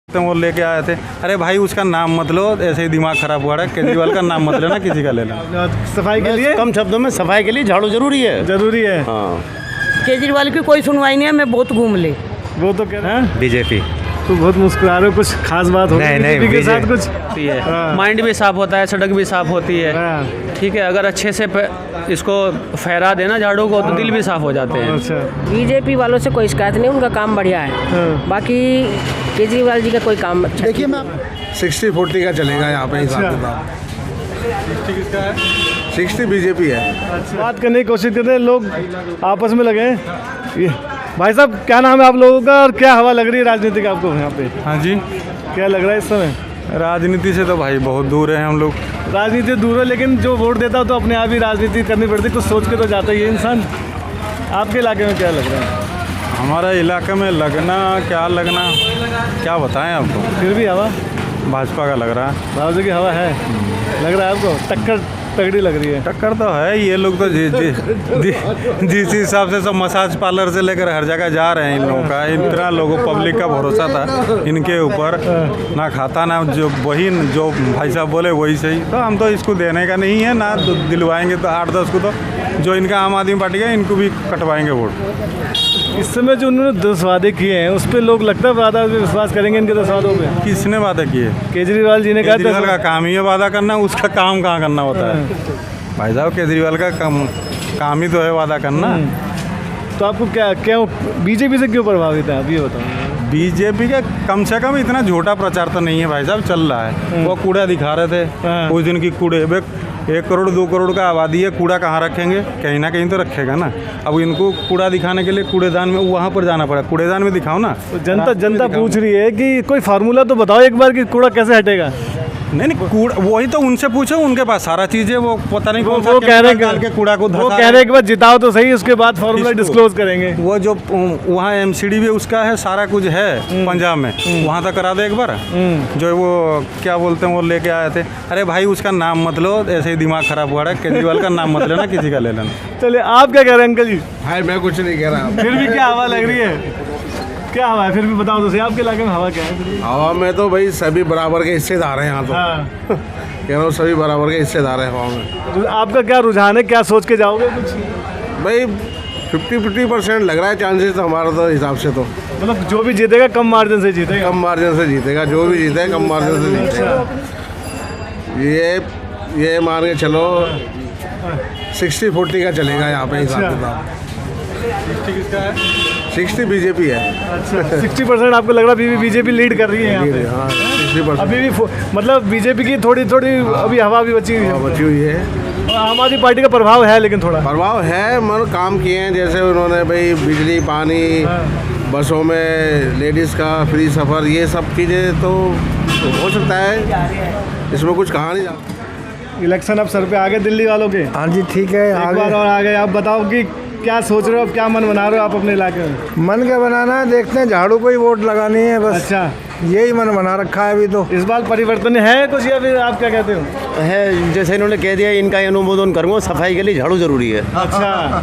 वो लेके आए थे। अरे भाई उसका नाम मत लो, ऐसे ही दिमाग खराब हुआ है। केजरीवाल का नाम मत लेना, किसी का ले लेना। सफाई के लिए कम शब्दों में सफाई के लिए झाड़ू जरूरी है। जरूरी है। हाँ, केजरीवाल की कोई सुनवाई नहीं है, मैं बहुत घूम ली। वो तो कह रहे हैं बीजेपी। तो बहुत मुस्कुरा रहे हो, कुछ खास बात हो नहीं, बीजेपी के साथ कुछ है। माइंड भी साफ होता है, सड़क भी साफ होती है। ठीक है, अगर अच्छे से इसको फहरा देना झाड़ू को तो दिल भी साफ हो जाते हैं। अच्छा। बीजेपी वालों से कोई शिकायत नहीं, उनका काम बढ़िया है। बाकी केजरीवाल जी का कोई काम अच्छा देखिए मैं 60-40 का चलेगा यहाँ पे हिसाब किताब। 60 बीजेपी है। बात करने की कोशिश करते हैं, लोग आपस में लगे हैं। ये भाई साहब क्या नाम है आप लोगों का और क्या हवा लग रही है राजनीति का आपको यहाँ पे? हाँ जी, क्या लग रहा है इस समय? राजनीति से तो भाई बहुत दूर है हम लोग। राजनीति से दूर है, लेकिन जो वोट देता हो तो अपने आप ही राजनीति करनी पड़ती है, कुछ सोच के तो जाता ही है इंसान। आपके इलाके में क्या लग रहा है? हमारे इलाके में लगना क्या बताएं आपको। फिर भी हवा भाजपा का लग रहा है। भाजपा की हवा है, लग रहा है आपको? टक्कर तगड़ी लग रही है। टक्कर तो है। ये लोग तो जिस हिसाब से सब मसाज पार्लर से लेकर हर जगह जा रहे हैं इन लोगों का, इतना लोगों पब्लिक का भरोसा था इनके ऊपर, ना खाता ना जो वही जो भाई साहब बोले वही सही। तो हम तो इसको देने का नहीं है ना, दिलवाएंगे तो 8-10 को, तो जो इनका आम आदमी पार्टी का इनको भी कटवाएंगे वोट। इस समय जो उन्होंने 10 वादे किए हैं उस पर लोग लगता है वादा पे विश्वास करेंगे इनके 10 वादों पे? किसने वादा किए? केजरीवाल जी ने कहा केजरीवाल का काम ही है वादा करना, उसका काम कहाँ करना होता है भाई साहब? केजरीवाल का काम ही तो है वादा करना। तो आपको क्या बीजेपी से क्यों प्रभावित है आप ये बताओ? बीजेपी का कम से कम इतना झूठा प्रचार तो नहीं है भाई साहब, चल रहा है। वो कूड़ा दिखा रहे थे उस दिन की, कूड़े 1 करोड़ 2 करोड़ का आबादी है, कूड़ा कहाँ रखेंगे? कहीं ना कहीं तो रखेगा ना। अब इनको कूड़ा दिखाने के लिए कूड़ेदान में वहाँ पर जाना पड़ा, कूड़ेदान में दिखाओ ना। तो जनता पूछ रही है कि कोई फार्मूला तो बताओ एक बार कि कूड़ा कैसे हटेगा। नहीं कूड़ा वही तो उनसे पूछो, उनके पास सारा चीज़ है। वो पता नहीं वो कह रहे हैं कूड़ा को वो कह रहे हैं कि बस जिताओ तो सही, उसके बाद फार्मूला डिस्क्लोज करेंगे। वो जो वहाँ MCD भी उसका है, सारा कुछ है पंजाब में, वहाँ तक करा दे एक बार। जो वो क्या बोलते हैं वो लेके आए थे। अरे भाई उसका नाम मत लो, ऐसे ही दिमाग खराब हुआ है। केजरीवाल का नाम मत लेना, किसी का ले लेना। चलिए आप क्या कह रहे हैं अंकल जी? भाई मैं कुछ नहीं कह रहा। फिर भी क्या हवा लग रही है? क्या हवा है फिर भी बताओ तो सही, आपके इलाके में हवा क्या है? हवा में तो भाई सभी बराबर के हिस्सेदार हैं यहाँ तो। कह रहा हूँ सभी बराबर के हिस्सेदार हैं हवा में। तो आपका क्या रुझान है, क्या सोच के जाओगे कुछ? भाई 50% लग रहा है चांसेस तो हमारा तो हिसाब से तो। मतलब जो भी जीतेगा कम मार्जिन से जीतेगा? कम मार्जिन से जीतेगा, जो भी जीते कम मार्जिन से जीतेगा। ये मान के चलो 60-40 का चलेगा यहाँ पे हिसाब किताब। 60 बीजेपी है। अच्छा 60% आपको लग रहा है? अभी भी बीजेपी लीड कर रही है यहाँ पे? हाँ 60%। अभी भी मतलब बीजेपी की थोड़ी अभी हवा भी बची हुई है। आम आदमी पार्टी का प्रभाव है, लेकिन थोड़ा प्रभाव है। मन काम किए हैं, जैसे उन्होंने भाई बिजली पानी, बसों में लेडीज़ का फ्री सफ़र, ये सब चीज़ें तो हो सकता है, इसमें कुछ कहा नहीं जाता। इलेक्शन अब सर पे आ गए दिल्ली वालों के। हाँ जी ठीक है, एक बार और आ गए। आप बताओ कि क्या सोच रहे हो, क्या मन बना रहे हो आप अपने इलाके में? मन क्या बनाना है, देखते हैं, झाड़ू को ही वोट लगानी है बस। अच्छा, यही मन बना रखा है अभी तो। इस बार परिवर्तन है कुछ या फिर आप क्या कहते हो? है जैसे इन्होंने कह दिया, इनका अनुमोदन करूँगा। सफाई के लिए झाड़ू जरूरी है। अच्छा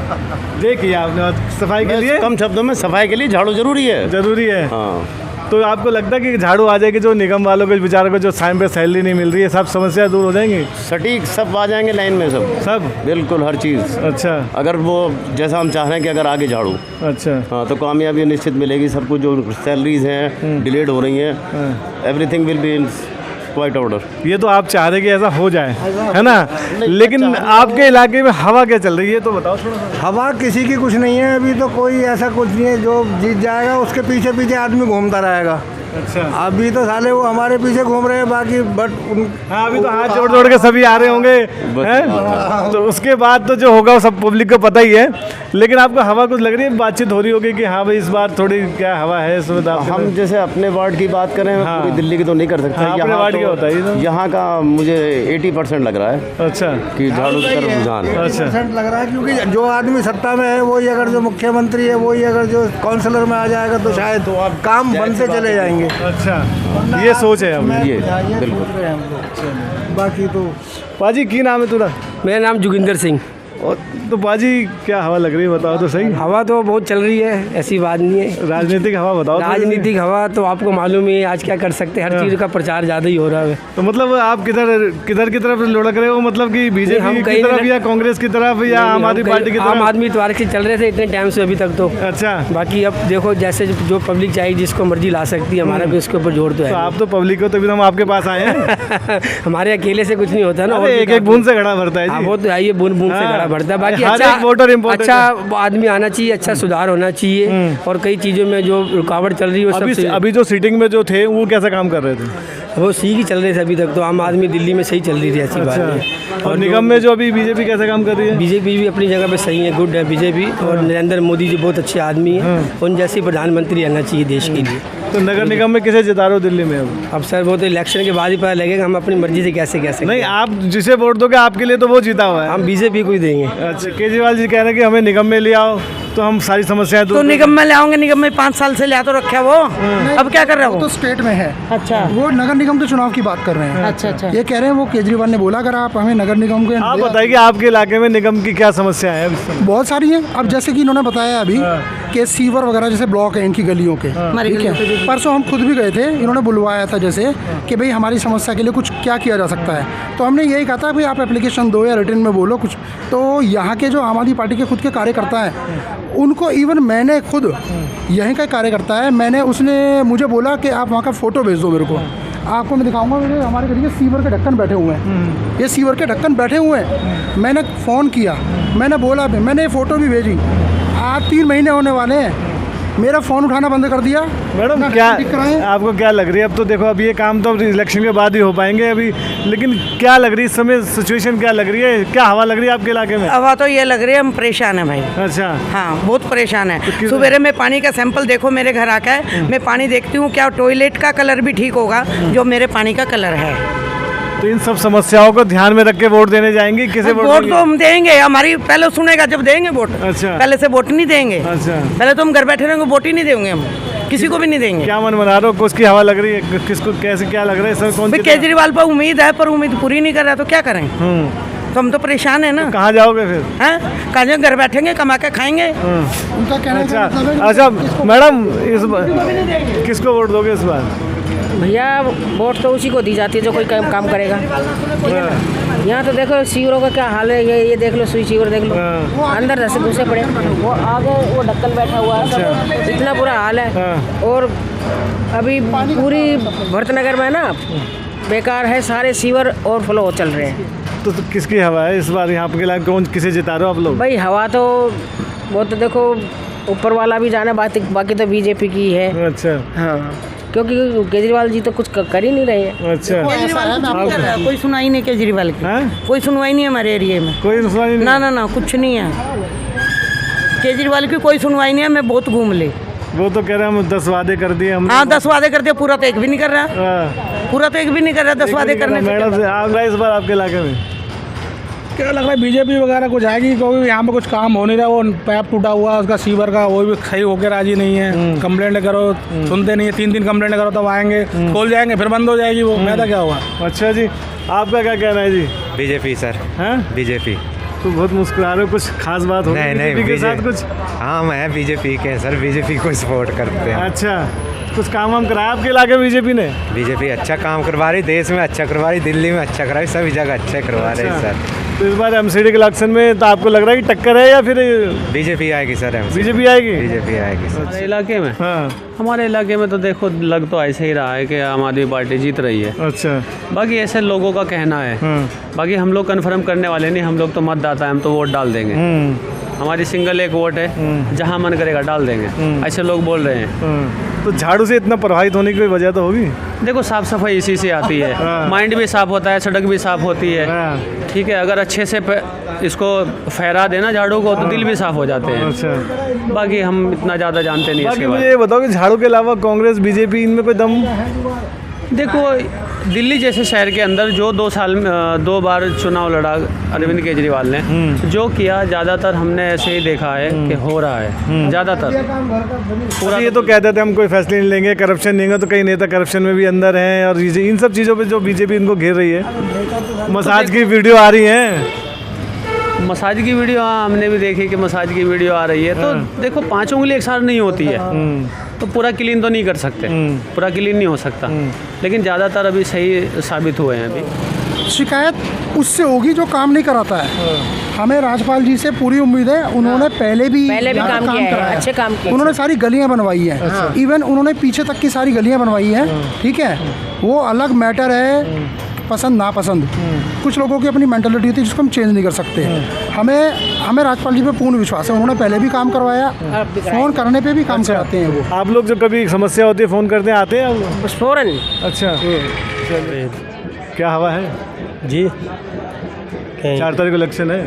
देखिए आपने सफाई के लिए, कम शब्दों में सफाई के लिए झाड़ू जरूरी है। जरूरी है। हाँ, तो आपको लगता है कि झाड़ू आ जाएगी, जो निगम वालों को बेचारों को जो टाइम पे सैलरी नहीं मिल रही है, सब समस्या दूर हो जाएंगी? सटीक सब आ जाएंगे लाइन में, सब बिल्कुल हर चीज़। अच्छा, अगर वो जैसा हम चाह रहे हैं कि अगर आगे झाड़ू, अच्छा हाँ, तो कामयाबी निश्चित मिलेगी। सब कुछ जो सैलरीज हैं डिलेड हो रही हैं, everything will be in quite order. ये तो आप चाह रहे कि ऐसा हो जाए, है ना? लेकिन आपके इलाके में हवा क्या चल रही है तो बताओ थोड़ा सा। हवा किसी की कुछ नहीं है अभी तो, कोई ऐसा कुछ नहीं है। जो जीत जाएगा उसके पीछे पीछे आदमी घूमता रहेगा। अच्छा, अभी तो साले वो हमारे पीछे घूम रहे हैं, बाकी हाँ अभी तो हाथ जोड़ के सभी आ रहे होंगे, हैं? तो उसके बाद तो जो होगा वो सब पब्लिक को पता ही है। लेकिन आपको हवा कुछ लग रही है, बातचीत हो रही होगी कि हाँ भाई इस बार थोड़ी क्या हवा है इसमें? हम जैसे अपने वार्ड की बात करें, हाँ, पूरी दिल्ली की तो नहीं कर सकते। हाँ, अपने वार्ड क्या होता है? यहाँ का मुझे 80% लग रहा है। अच्छा, कि झाड़ू की तरफ रुझान है। 80% लग रहा है, क्योंकि जो आदमी सत्ता में है वही अगर जो मुख्यमंत्री है वही अगर जो काउंसलर में आ जाएगा तो शायद तो अब काम बनते चले जाएंगे। अच्छा, ये सोच है अब। ये बिल्कुल। बाकी तो पाजी की नाम है तुरा? मेरा नाम जोगिंदर सिंह। और तो बाजी क्या हवा लग रही है बताओ तो सही। हवा तो बहुत चल रही है, ऐसी बात नहीं है। राजनीतिक हवा बताओ। राजनीतिक हवा तो आपको मालूम ही है, आज क्या कर सकते हैं, हर चीज़ का प्रचार ज़्यादा ही हो रहा है। तो मतलब आप किधर की तरफ लुढ़क रहे हो, मतलब कि बीजेपी की तरफ या कांग्रेस की तरफ या आम आदमी पार्टी की तरफ? आम आदमी इतवार से चल रहे थे इतने टाइम से अभी तक तो। अच्छा, बाकी अब देखो जैसे जो पब्लिक चाहिए जिसको मर्जी ला सकती है, हमारा भी उसके ऊपर जोर तो है। तो आप तो पब्लिक हो तभी तो हम आपके पास आए हैं। हमारे अकेले से कुछ नहीं होता ना, एक एक बूंद से घड़ा भरता है जी। वो तो है, ये बूंद बूंद से घड़ा भरता है। बाकी हर एक वोटर इम्पोर्टेंट अच्छा आदमी आना चाहिए, अच्छा सुधार होना चाहिए, और कई चीज़ों में जो रुकावट चल रही है वो सब। अभी जो सीटिंग में जो थे वो कैसा काम कर रहे थे? वो ठीक ही चल रहे थे अभी तक तो, आम आदमी दिल्ली में सही चल रही थी, ऐसी बात नहीं। और निगम में जो अभी बीजेपी कैसा काम कर रही है? बीजेपी भी अपनी जगह पे सही है, गुड है बीजेपी, और नरेंद्र मोदी जी बहुत अच्छे आदमी हैं, उन जैसी प्रधानमंत्री आना चाहिए देश के लिए। तो नगर निगम में किसे जिता रहे हो दिल्ली में अब सर वो तो इलेक्शन के बाद ही पता लगेगा, हम अपनी मर्जी से कैसे कैसे। नहीं, आप जिसे वोट दोगे आपके लिए तो वो जीता हुआ है। हम बीजेपी को ही देंगे। अच्छा, केजरीवाल जी कह रहे हैं कि हमें निगम में ले आओ तो हम सारी समस्याएं तो निगम में ले आओगे, निगम में 5 साल से ले तो रखा वो, अब क्या कर रहे हो? तो स्टेट में है। अच्छा, वो नगर निगम के चुनाव की बात कर रहे हैं। अच्छा अच्छा, ये कह रहे हैं वो केजरीवाल ने बोला अगर आप हमें नगर निगम के आप बताइए कि आपके इलाके में निगम की क्या समस्या है? बहुत सारी हैं। अब जैसे कि इन्होंने बताया अभी कि सीवर वगैरह जैसे ब्लॉक है इनकी गलियों के, ठीक है। परसों हम खुद भी गए थे, इन्होंने बुलवाया था जैसे कि भाई हमारी समस्या के लिए कुछ क्या किया जा सकता है, तो हमने यही कहा था भाई आप एप्लीकेशन दो या रिटर्न में बोलो कुछ। तो यहाँ के जो आम आदमी पार्टी के खुद के कार्यकर्ता हैं उनको, इवन मैंने खुद यहीं का कार्यकर्ता है, उसने मुझे बोला कि आप वहाँ का फ़ोटो भेज दो मेरे को, आपको मैं दिखाऊंगा। मेरे हमारे घर के सीवर के ढक्कन बैठे हुए हैं, ये सीवर के ढक्कन बैठे हुए हैं। मैंने फ़ोन किया, मैंने बोला भी, मैंने फ़ोटो भी भेजी। आज 3 महीने होने वाले हैं, मेरा फ़ोन उठाना बंद कर दिया। मैडम क्या आपको क्या लग रही है? अब तो देखो अब ये काम तो इलेक्शन के बाद ही हो पाएंगे अभी, लेकिन क्या लग रही है इस समय सिचुएशन, क्या लग रही है, क्या हवा लग रही है आपके इलाके में? हवा तो ये लग रही है हम परेशान है भाई। अच्छा, हाँ बहुत परेशान है। सवेरे में पानी का सैंपल देखो मेरे घर आका है, मैं पानी देखती हूँ क्या टॉयलेट का कलर भी ठीक होगा जो मेरे पानी का कलर है। तो इन सब समस्याओं को ध्यान में रख के वोट देने जाएंगे? किसे वोट तो हम देंगे, हमारी पहले सुनेगा जब देंगे वोट। अच्छा, पहले से वोट नहीं देंगे। अच्छा, पहले तो हम घर बैठे रहेंगे, वोट ही नहीं देंगे, हम किसी को भी नहीं देंगे। क्या मन बना रहे हो? किसकी हवा लग रही है, किसको कैसे क्या लग रहा है सर? कौन केजरीवाल पर उम्मीद है, पर उम्मीद पूरी नहीं कर रहा तो क्या करें? तो हम तो परेशान है ना। कहाँ जाओगे फिर? हैं कहाँ जाओगे? घर बैठेंगे, कमा के खाएंगे। उनका कहना है। अच्छा मैडम, इस बार किसको वोट दोगे इस बार? भैया वोट तो उसी को दी जाती है जो कोई काम करेगा, ठीक है ना। यहाँ तो देखो सीवरों का क्या हाल है, ये देख लो, सुई सीवर देख लो, अंदर जैसे घुसे पड़े, वो आगे वो ढक्कन बैठा हुआ है, सब इतना बुरा हाल है। और अभी पूरी भरतनगर में ना बेकार है, सारे सीवर और फ्लो चल रहे हैं। तो किसकी हवा है इस बार यहाँ पे? कौन किसे जिता रहे हो आप लोग? भाई हवा तो वो तो देखो ऊपर वाला भी जाना, बाकी तो बीजेपी की है। अच्छा, हाँ, क्योंकि केजरीवाल जी तो कुछ कर ही नहीं रहे हैं। अच्छा, कोई सुनाई नहीं केजरीवाल की, कोई सुनवाई नहीं है हमारे एरिया में, कोई सुनवाई नहीं। ना कुछ नहीं है, केजरीवाल की कोई सुनवाई नहीं है। मैं बहुत घूम ले, वो तो कह रहे हैं हम 10 वादे कर दिए हमने। हाँ 10 वादे कर दिए, पूरा तो एक भी नहीं कर रहा, पूरा तो एक भी नहीं कर रहा 10 वादे करने से। मैडम आ रहा है इस बार आपके इलाके में? क्या लग रहा है बीजेपी वगैरह कुछ आएगी, क्योंकि यहाँ पे कुछ काम हो नहीं रहा। वो पैप टूटा हुआ है उसका सीवर का, वो भी सही होकर राजी नहीं है। कंप्लेंट करो सुनते नहीं है, 3 दिन कंप्लेंट करो तब आएंगे, खोल जाएंगे फिर बंद हो जाएगी वो। मैदा क्या हुआ? अच्छा जी, आपका क्या कहना है जी? BJP sir. हैं? बीजेपी। तो बहुत मुस्कुरा रहे हो, कुछ खास बात हो? नहीं के साथ कुछ? हाँ मैं बीजेपी के सर, बीजेपी को सपोर्ट करते हैं। अच्छा, कुछ काम वाम कराया आपके इलाके में बीजेपी ने? बीजेपी अच्छा काम करवा रही, देश में अच्छा करवा रही, दिल्ली में अच्छा करवा रही, सभी जगह अच्छा करवा रही सर। तो इस बार एमसीडी के इलेक्शन में तो आपको लग रहा है कि टक्कर है या फिर बीजेपी आएगी सर? बीजेपी आएगी? बीजेपी आएगी सर। हमारे इलाके में? हाँ, हमारे इलाके में तो देखो लग तो ऐसे ही रहा है कि आम आदमी पार्टी जीत रही है। अच्छा, बाकी ऐसे लोगों का कहना है, बाकी हम लोग कन्फर्म करने वाले नहीं, हम लोग तो मतदाता हैं, हम तो वोट डाल देंगे। हमारी सिंगल एक वोट है, जहाँ मन करेगा डाल देंगे, ऐसे लोग बोल रहे हैं। तो झाड़ू से इतना प्रभावित होने की कोई वजह तो होगी? देखो साफ सफाई इसी से आती है, माइंड भी साफ होता है, सड़क भी साफ होती है, ठीक है। अगर अच्छे से इसको फहरा देना झाड़ू को तो दिल भी साफ हो जाते हैं। अच्छा, बाकी हम इतना ज़्यादा जानते नहीं इसके मुझे ये बताओ कि झाड़ू के अलावा कांग्रेस बीजेपी इनमें कोई दम? देखो दिल्ली जैसे शहर के अंदर जो 2 बार चुनाव लड़ा अरविंद केजरीवाल ने, जो किया ज़्यादातर हमने ऐसे ही देखा है कि हो रहा है ज़्यादातर। पूरा ये तो कहते थे हम कोई फैसले नहीं लेंगे, करप्शन नहीं होगा, तो कई नेता करप्शन में भी अंदर हैं, और इन सब चीज़ों पे जो बीजेपी इनको घेर रही है, मसाज की वीडियो आ रही हैं। मसाज की वीडियो, हाँ हमने भी देखी कि मसाज की वीडियो आ रही है। तो देखो 5 उंगली एक साथ नहीं होती है, तो पूरा क्लीन तो नहीं कर सकते, पूरा क्लीन नहीं हो सकता, लेकिन ज़्यादातर अभी सही साबित हुए हैं। अभी शिकायत उससे होगी जो काम नहीं कराता है। हमें राजपाल जी से पूरी उम्मीद है, उन्होंने पहले भी यहाँ काम किया है, कराया अच्छे काम किए। उन्होंने सारी गलियां बनवाई हैं, इवन उन्होंने पीछे तक की सारी गलियां बनवाई हैं। ठीक है, वो अलग मैटर है, पसंद नापसंद कुछ लोगों की अपनी मेंटालिटी होती है जिसको हम चेंज नहीं कर सकते। हमें राजपाल जी पे पूर्ण विश्वास है, उन्होंने पहले भी काम करवाया, फ़ोन करने पे भी काम कराते हैं वो। आप लोग जब कभी समस्या होती है फ़ोन करते हैं, आते हैं बस फ़ौरन। अच्छा, चलिए। क्या हवा है जी? 4 तारीख को इलेक्शन है।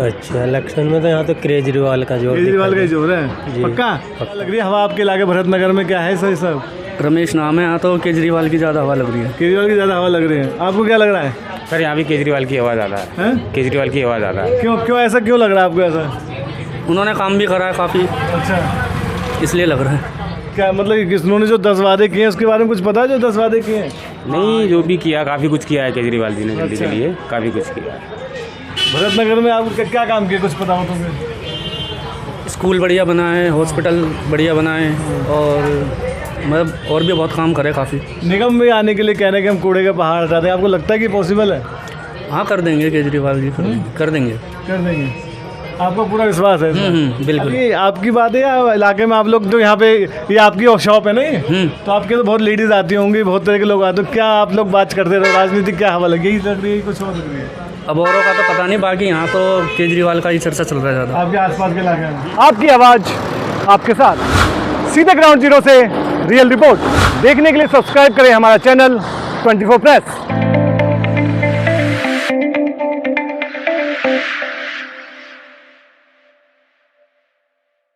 अच्छा, इलेक्शन में तो यहाँ तो केजरीवाल का जोर, केजरीवाल का ही जोर है। पक्का लग रही है हवा आपके इलाके भरतनगर में? क्या है सही सब? रमेश नाम है, यहाँ तो केजरीवाल की ज़्यादा हवा लग रही है। केजरीवाल की ज़्यादा हवा लग रही है। आपको क्या लग रहा है? सर यहाँ भी केजरीवाल की हवा ज़्यादा है, केजरीवाल की हवा ज़्यादा है। क्यों ऐसा क्यों लग रहा है आपको ऐसा? उन्होंने काम भी करा है काफ़ी, अच्छा, इसलिए लग रहा है। क्या मतलब कि उन्होंने जो 10 वादे किए हैं उसके बारे में कुछ पता है? जो 10 वादे किए हैं? नहीं, जो भी किया काफ़ी कुछ किया है केजरीवाल जी ने दिल्ली के लिए, काफ़ी कुछ किया है। भरतनगर में आप क्या काम किए, कुछ पता हो तो फिर? स्कूल बढ़िया बना है, हॉस्पिटल बढ़िया बना है, और मतलब और भी बहुत काम करे काफ़ी। निगम में आने के लिए कह रहे हैं कि हम कूड़े के पहाड़ हटा दें, आपको लगता है कि पॉसिबल है? हाँ कर देंगे केजरीवाल जी, कर देंगे। आपको पूरा विश्वास है? बिल्कुल। ये आपकी बात है या इलाके में आप लोग जो यहाँ पे, ये आपकी शॉप है ना ये? तो आपके तो बहुत लेडीज़ आती होंगी, बहुत तरह के लोग आते हो, क्या आप लोग बात करते रहो? राजनीति क्या हवा लगी लग रही है, कुछ और लग रही है? अब औरों का तो पता नहीं, बाकी यहाँ तो केजरीवाल का ही चर्चा चल रहा है ज़्यादा। आपके आसपास के इलाके में आपकी आवाज़ आपके साथ, सीधे ग्राउंड जीरो से रियल रिपोर्ट देखने के लिए सब्सक्राइब करें हमारा चैनल 24 प्रेस।